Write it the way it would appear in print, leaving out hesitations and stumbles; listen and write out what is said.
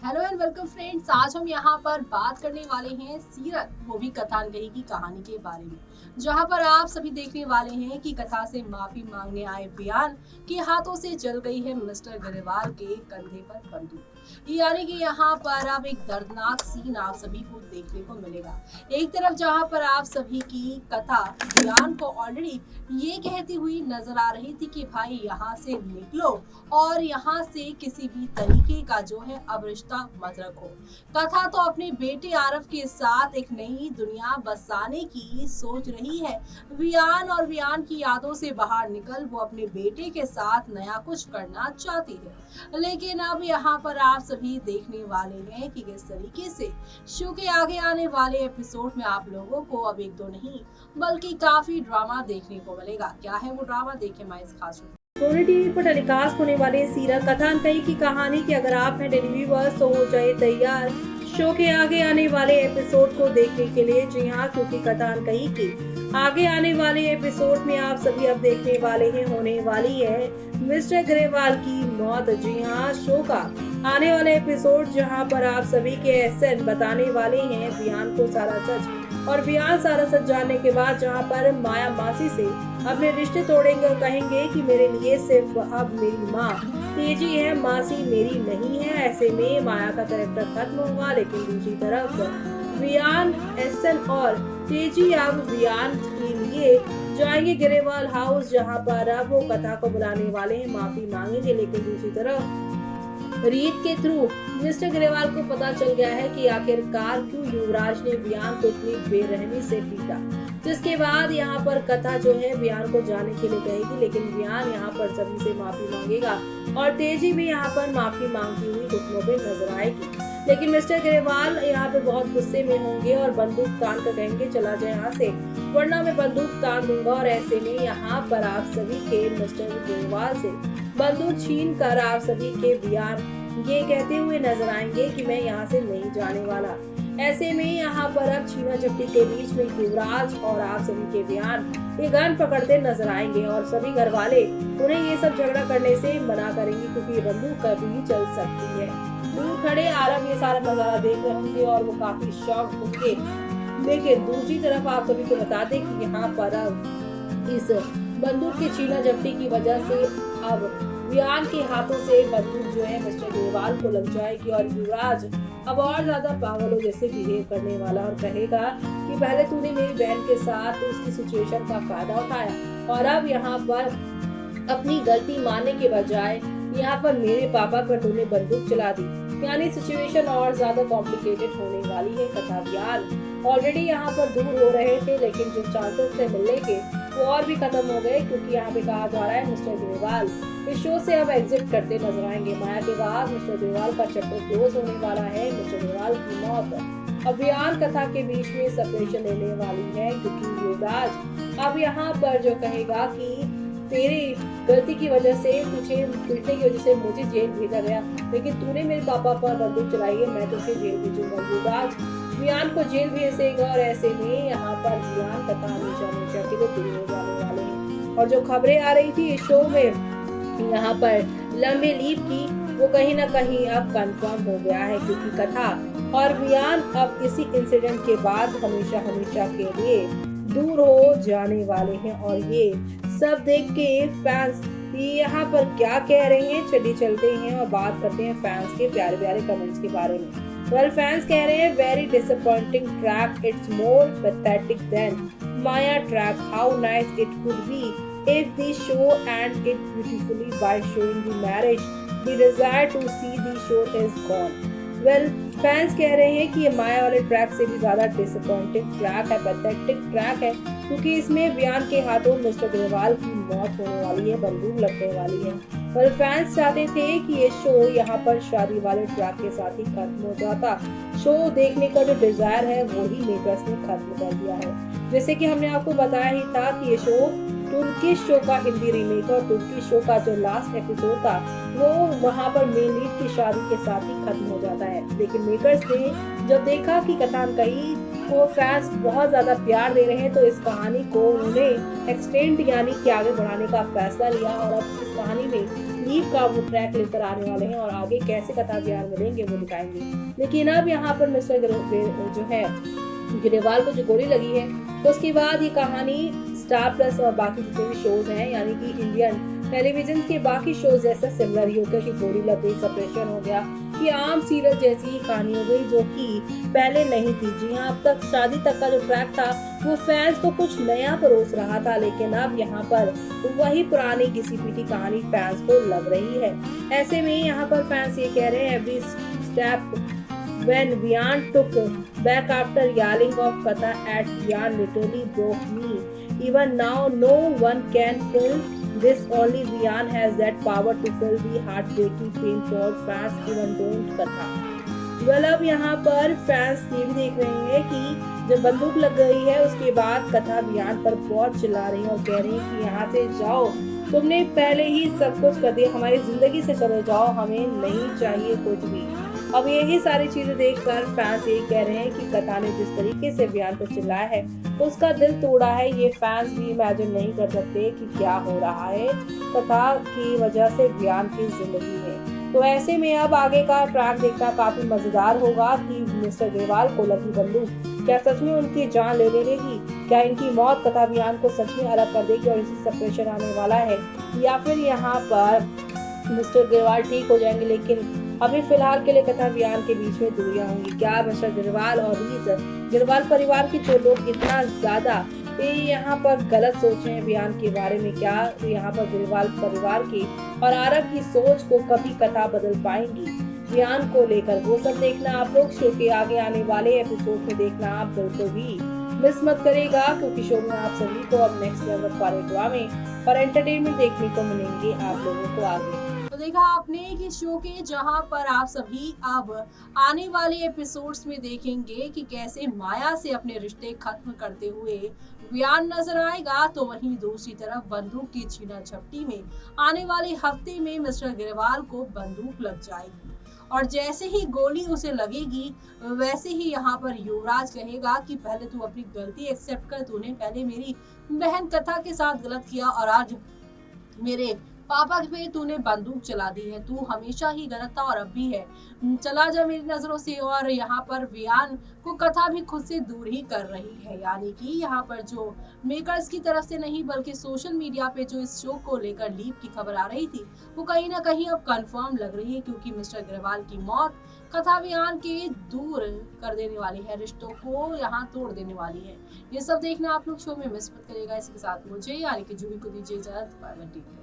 Hello and welcome friends. आज हम यहाँ पर बात करने वाले हैं सीरत, वो भी कथानकही की कहानी के बारे में, जहाँ पर आप सभी देखने वाले हैं कि कथा से माफी मांगने आए बयान के हाथों से जल गई है मिस्टर ग्रेवाल के कंधे पर बंदूक। यानी कि यहाँ पर अब एक दर्दनाक सीन आप सभी को देखने को मिलेगा। एक तरफ जहाँ पर आप सभी की कथा बयान को ऑलरेडी ये कहती हुई नजर आ रही थी कि भाई यहाँ से निकलो और यहाँ से किसी भी तरीके का जो है अब रिश्ता मत रखो। कथा तो अपने बेटे आरव के साथ एक नई दुनिया बसाने की सोच रही है। वियान और वियान की यादों से बाहर निकल वो अपने बेटे के साथ नया कुछ करना चाहती है। लेकिन अब यहाँ पर आप सभी देखने वाले हैं कि किस तरीके से शो के आगे आने वाले एपिसोड में आप लोगों को अब एक दो नहीं बल्कि काफी ड्रामा देखने को मिलेगा। क्या है वो ड्रामा, देखें मैं इस खास सोनी टीवी पर टेलीकास्ट होने वाले सीरियल कथानकही की कहानी की अगर आप हैं डेली व्यूअर्स तो हो जाए तैयार शो के आगे आने वाले एपिसोड को देखने के लिए। जी हाँ, क्योंकि कथानकही की आगे आने वाले एपिसोड में आप सभी अब देखने वाले हैं होने वाली है मिस्टर ग्रेवाल की मौत। जी हाँ, शो का आने वाले एपिसोड जहां पर आप सभी के एहसन बताने वाले हैं बियान को सारा सच, और बियान सारा सच जानने के बाद जहां पर माया मासी से अपने रिश्ते तोड़ेंगे और कहेंगे कि मेरे लिए सिर्फ अब मेरी माँ तेजी है, मासी मेरी नहीं है। ऐसे में माया का कैरेक्टर खत्म हुआ, लेकिन दूसरी तरफ बियान, एहसन और तेजी अब बियान के लिए जाएंगे ग्रेवाल हाउस, जहां पर अब वो कथा को बुलाने वाले हैं, माफी मांगेंगे। लेकिन दूसरी तरफ रीत के थ्रू मिस्टर ग्रेवाल को पता चल गया है कि आखिरकार क्यों युवराज ने बियान को इतनी बेरहमी से पीटा, जिसके बाद यहाँ पर कथा जो है बियान को जाने के लिए कहेगी, लेकिन बियान यहाँ पर सभी से माफी मांगेगा और तेजी भी यहाँ पर माफी मांगती हुई घुटनों पे नजर आएगी। लेकिन मिस्टर ग्रेवाल यहाँ पे बहुत गुस्से में होंगे और बंदूक तान कर कहेंगे चला जाए यहाँ से, वरना मैं बंदूक तान दूंगा। और ऐसे में यहाँ पर आप सभी के मिस्टर ग्रेवाल से बंदूक छीन कर आप सभी के बियान ये कहते हुए नजर आएंगे कि मैं यहाँ से नहीं जाने वाला। ऐसे में यहाँ पर अब छीना झपटी के बीच में युवराज और आप सभी के बियान ये गन पकड़ते नजर आएंगे और सभी घर वाले उन्हें ये सब झगड़ा करने से मना करेंगे, क्योंकि ये बंदूक कभी भी चल सकती है। दूर खड़े आरव ये सारा नजारा देख रहे होंगे और वो काफी शॉक होंगे। लेकिन दूसरी तरफ आप सभी को बता दें कि यहाँ पर अब इस बंदूक की छीना झपटी की वजह से अब वियान के हाथों से बंदूक जो है मिस्टर ग्रेवाल को लग जाएगी और युवराज अब और ज्यादा पागलों जैसे बिहेव करने वाला और कहेगा कि पहले तूने मेरी बहन के साथ उसकी सिचुएशन का फायदा उठाया और अब यहाँ पर अपनी गलती मानने के बजाय यहाँ पर मेरे पापा पर तूने बंदूक चला दी। यानी सिचुएशन और ज्यादा कॉम्प्लिकेटेड होने वाली है। कथा वियान ऑलरेडी यहाँ पर दूर हो रहे थे, लेकिन जो चांसेस थे मिलने के वो और भी खत्म हो गए, क्योंकि यहाँ पे कहा जा रहा है मिस्टर ग्रेवाल इस शो से अब एग्जिट करते नजर आएंगे। माया के बाद मिस्टर ग्रेवाल का चैप्टर क्लोज होने वाला है। मिस्टर ग्रेवाल की मौत अब वियान कथा के बीच में सेपरेशन लेने वाली है, क्योंकि युवराज अब यहाँ पर जो कहेगा कि तेरी गलती की वजह से तुझे पीटने की वजह से मुझे जेल भेजा गया, लेकिन तूने मेरे पापा पर बंदूक चलाई है, मैं तुझे जेल भेजूंगा। युवराज वियान को जेल भेजेगा और ऐसे में यहाँ पर वियान कथा हमेशा के लिए दूर हो जाने वाले हैं। और जो खबरें आ रही थी इस शो में यहाँ पर लंबे लीव की, वो कहीं ना कहीं अब कंफर्म हो गया है, क्योंकि कथा और वियान अब इसी इंसिडेंट के बाद हमेशा के लिए दूर हो जाने वाले हैं। और ये सब देख के फैंस यहाँ पर क्या कह रहे हैं, चलिए चलते हैं और बात करते हैं फैंस के प्यारे प्यारे कमेंट्स के बारे में। वेल, फैंस कह रहे हैं very disappointing track, it's more pathetic than Maya track, how nice it could be if the show and it beautifully by showing the marriage, the desire to see the show is gone. Well, fans कह रहे हैं कि ये माया वाले track से भी ज्यादा disappointing track है, पैथेटिक ट्रैक है, क्योंकि इसमें वियान के हाथों मिस्टर ग्रेवाल की मौत होने वाली है, बंदूक लगने वाली है। पर फैंस चाहते थे कि ये शो यहाँ पर शादी वाले ट्रैक के साथ ही खत्म हो जाता। शो देखने का जो डिजायर है वो ही मेकर्स ने खत्म कर दिया है। जैसे कि हमने आपको बताया ही था कि ये शो तुर्किश शो का हिंदी रीमेक और तुर्किश शो का जो लास्ट एपिसोड था वो वहां पर मेन लीड की शादी के साथ ही खत्म हो जाता है। लेकिन मेकर्स ने जब देखा कि कथान कही को फैंस बहुत ज्यादा प्यार दे रहे हैं तो इस कहानी को उन्होंने एक्सटेंड यानी कि आगे बढ़ाने का फैसला लिया और अब इस कहानी में लीव का वो ट्रैक लेकर आने वाले हैं और आगे कैसे कथा बिहार मिलेंगे वो दिखाएंगे। लेकिन अब यहाँ पर मिस्टर जो है ग्रेवाल को जो गोली लगी है उसके बाद ये कहानी स्टार प्लस और बाकी जितने भी शोज हैं यानी कि इंडियन टेलीविजन के बाकी शोज जैसा सिमिलर ही होगा कि गोली लग गई, सेपरेशन हो गया, कि आम सीरियल जैसी ही कहानी हो गई जो कि पहले नहीं थी। जी हाँ, अब तक शादी तक का जो ट्रैक था वो फैंस को कुछ नया परोस रहा था, लेकिन अब यहाँ पर वही पुरानी घिसी पीटी कहानी फैंस को लग रही है। ऐसे में यहाँ पर फैंस ये कह रहे हैं every step when Vian took back after yelling of Katha at Vian literally broke me. Even now no one can fill this, only Vian has that power to fill the heartbreaking pain for fans even don't Katha. well, अब यहाँ पर fans ये भी देख रहे हैं कि जब बंदूक लग गई है उसके बाद कथा वियान पर बहुत चिल्ला रही है और कह रही है कि यहाँ से जाओ, तुमने पहले ही सब कुछ कर दिया, हमारी जिंदगी से चले जाओ, हमें नहीं चाहिए कुछ भी। अब यही सारी चीजें देखकर फैंस ये कह रहे हैं कि कथा ने जिस तरीके से बयान पर चिल्लाया है उसका दिल तोड़ा है। ये फैंस भी इमेजिन नहीं कर सकते कि क्या हो रहा है कथा की वजह से बयान की जिंदगी में। तो ऐसे में अब आगे का ट्रैक देखना काफी मजेदार होगा कि मिस्टर ग्रेवाल को लगी बंदूक क्या सच में उनकी जान ले लेगी, क्या इनकी मौत कथा बयान को सच में अलग कर देगी और इसी सेपरेशन आने वाला है, या फिर यहाँ पर मिस्टर ग्रेवाल ठीक हो जाएंगे लेकिन अभी फिलहाल के लिए कथा बयान के बीच में दूरियां होंगी। क्या मिस्टर ग्रेवाल और ग्रेवाल परिवार के जो लोग इतना ज्यादा यहाँ पर गलत सोचे हैं बयान के बारे में, क्या यहाँ पर ग्रेवाल परिवार की और आरब की सोच को कभी कथा बदल पाएंगी बयान को लेकर, वो सब देखना आप लोग शो के आगे आने वाले एपिसोड में देखना आप बिल्कुल भी मिस मत करेगा, क्योंकि शो में आप सभी को अब नेक्स्ट लेवल वाले ड्रामे और एंटरटेनमेंट देखने को मिलेंगे आप लोगों को आगे। तो देखा आपने कि शो के जहां पर आप सभी अब आने वाले एपिसोड्स में देखेंगे कि कैसे माया से अपने रिश्ते खत्म करते हुए वियान नजर आएगा, तो वहीं दूसरी तरफ बंदूक की छीना झपटी में आने वाले हफ्ते में मिस्टर ग्रेवाल को बंदूक लग जाएगी और जैसे ही गोली उसे लगेगी वैसे ही यहाँ पर युवराज कहेगा कि पहले तू अपनी गलती एक्सेप्ट कर, तूने पहले मेरी बहन कथा के साथ गलत किया और आज मेरे पापा पे तूने बंदूक चला दी है, तू हमेशा ही गलत था और अब भी है, चला जा मेरी नजरों से। और यहाँ पर वियान को कथा भी खुद से दूर ही कर रही है, यानी कि यहाँ पर जो मेकर्स की तरफ से नहीं बल्कि सोशल मीडिया पे जो इस शो को लेकर लीक की खबर आ रही थी वो कहीं ना कहीं अब कंफर्म लग रही है, क्योंकि मिस्टर ग्रेवाल की मौत कथा वियान के दूर कर देने वाली है, रिश्तों को यहाँ तोड़ देने वाली है। ये सब देखना आप लोग शो में मिस मत करेगा। इसके साथ मुझे यानी कि जूही को दीजिए इजाजत।